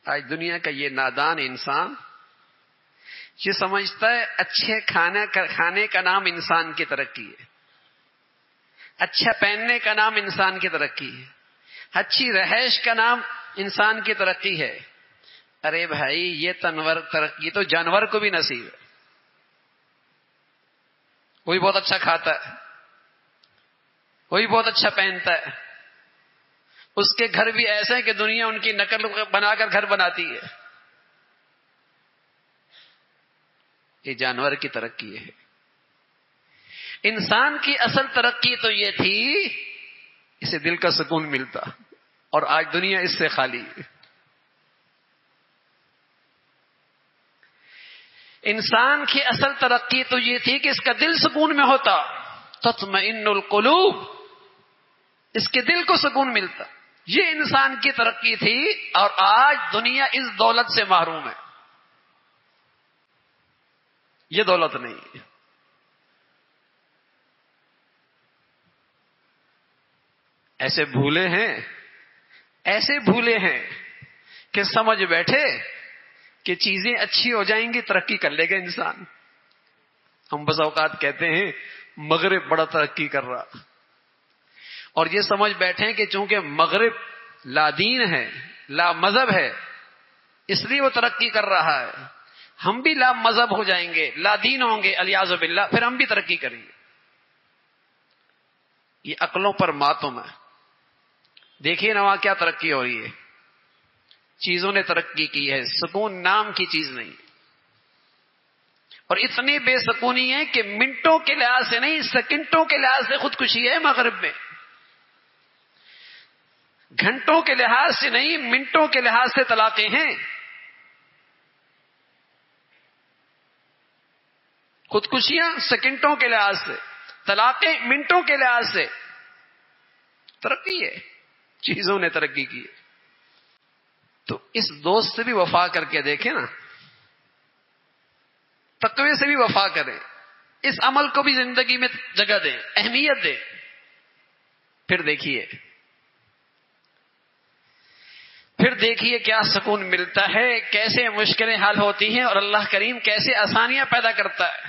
آج دنیا کا یہ نادان انسان یہ سمجھتا ہے اچھے کھانے کا نام انسان کی ترقی ہے، اچھا پہننے کا نام انسان کی ترقی ہے، اچھی رہائش کا نام انسان کی ترقی ہے۔ ارے بھائی یہ ترقی تو جانور کو بھی نصیب ہے۔ کوئی بہت اچھا کھاتا ہے، کوئی بہت اچھا پہنتا ہے، اس کے گھر بھی ایسے ہیں کہ دنیا ان کی نقل بنا کر گھر بناتی ہے۔ یہ جانور کی ترقی ہے۔ انسان کی اصل ترقی تو یہ تھی اسے دل کا سکون ملتا، اور آج دنیا اس سے خالی ہے۔ انسان کی اصل ترقی تو یہ تھی کہ اس کا دل سکون میں ہوتا، تطمئن القلوب، اس کے دل کو سکون ملتا۔ یہ انسان کی ترقی تھی، اور آج دنیا اس دولت سے محروم ہے۔ یہ دولت نہیں ہے۔ ایسے بھولے ہیں کہ سمجھ بیٹھے کہ چیزیں اچھی ہو جائیں گی ترقی کر لے گا انسان۔ ہم بس اوقات کہتے ہیں مغرب بڑا ترقی کر رہا، اور یہ سمجھ بیٹھے ہیں کہ چونکہ مغرب لا دین ہے، لا مذہب ہے، اس لیے وہ ترقی کر رہا ہے، ہم بھی لا مذہب ہو جائیں گے، لا دین ہوں گے الیاذ باللہ، پھر ہم بھی ترقی کریں گے۔ یہ عقلوں پر ماتم ہے۔ دیکھیے نا وہاں کیا ترقی ہو رہی ہے، چیزوں نے ترقی کی ہے، سکون نام کی چیز نہیں، اور اتنی بے سکونی ہے کہ منٹوں کے لحاظ سے نہیں، سیکنڈوں کے لحاظ سے خودکشی ہے مغرب میں، گھنٹوں کے لحاظ سے نہیں، منٹوں کے لحاظ سے طلاقیں ہیں۔ خودکشیاں سیکنڈوں کے لحاظ سے، طلاقیں منٹوں کے لحاظ سے۔ ترقی ہے، چیزوں نے ترقی کی ہے۔ تو اس دوست سے بھی وفا کر کے دیکھیں نا، تقوی سے بھی وفا کریں، اس عمل کو بھی زندگی میں جگہ دیں، اہمیت دیں، پھر دیکھیے کیا سکون ملتا ہے، کیسے مشکلیں حل ہوتی ہیں، اور اللہ کریم کیسے آسانیاں پیدا کرتا ہے۔